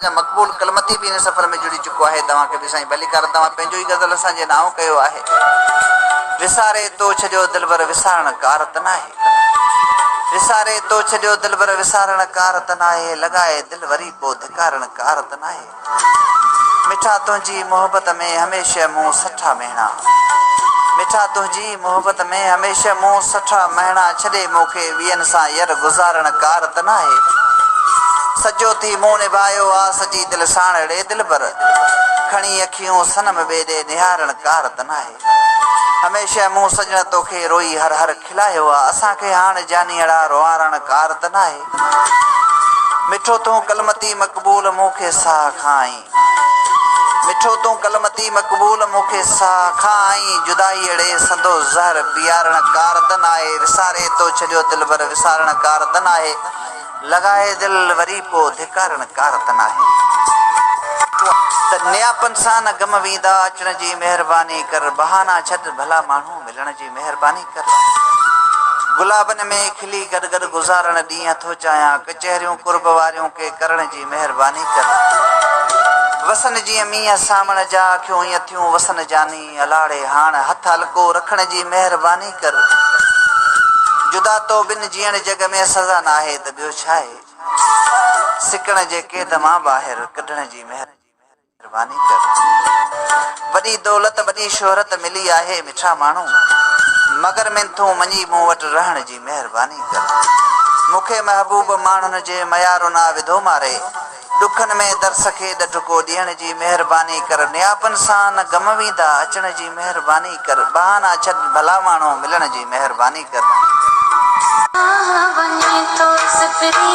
मक़बूल कलमती भी इन सफ़र में जुड़ी चुको है। तव्हांखे बि साईं भलीकार तव्हां पंहिंजो ई गज़ल असांजे नाओ कयो आहे। विसारे तो छॾियो दिलबर विसारण कार त नाहे, विसारे तो छॾियो दिलबर विसारण कार त नाहे, लॻाए दिल वरी पोइ धिकारण कार त नाहे। मिठा तुंहिंजी मोहबत में हमेशह मूं सठा महीना, मिठा तुंहिंजी मोहबत में हमेशह मूं सठा महीना, छॾे मूंखे ॿियनि सां यर गुज़ारण कार त नाहे। सजो थी मूं निभायो आ सजी दिल साण रे दिलबर, खणी अखियूं सनम ॿिए ॾे निहारण कार त नाहे। हमेशह मूं सजण तोखे रोई हर हर खिलायो आ, असांखे हाणे जानी अड़ा रोआरण कार त नाहे। मिठो तूं कलमती मक़बूल मूंखे साह खाई, मिठो तूं कलमती मक़बूल मूंखे साह खाई, जुदाई अड़े सदो ज़हर पीआरण कार त नाहे। विसारे तो छॾियो दिलबर विसारण कार त नाहे, लॻाए दिल वरी पोइ धिकारण कार त नाहे। त नियापन सां न गम वींदा अचण जी महिरबानी कर, बहाना छॾ भला माण्हू मिलण जी महिरबानी कर। गुलाबनि में खिली गॾु गॾु गुज़ारण ॾींहं थो चाहियां, कचहरियूं कुर्ब वारियूं के करण जी महिरबानी कर। वसन जीअं मींहं सामण जा अखियूं ईअं थियूं वसन जानी, अलाड़े हाण हथ हल्को रखण जी महिरबानी कर। जुदा तो बिन जीअण जग में सज़ा नाहे त ॿियो छा आहे, सिकण जे क़ैद मां ॿाहिरि कढण जी महिरबानी कर। वॾी दौलत वॾी शोहरत मिली आहे मिठा माण्हू, मगर मिंथूं मञी मूं वटि रहण जी महिरबानी कर। मूंखे महबूब माण्हुनि जे मयारो ना विधो मारे, ॾुखनि में दर्स खे ॾढको ॾियण जी महिरबानी कर। नियापन सां न गम वींदा अचण जी महिरबानी कर, बहाना छॾ भला माण्हू मिलण जी महिरबानी कर। वञे तो सिपरी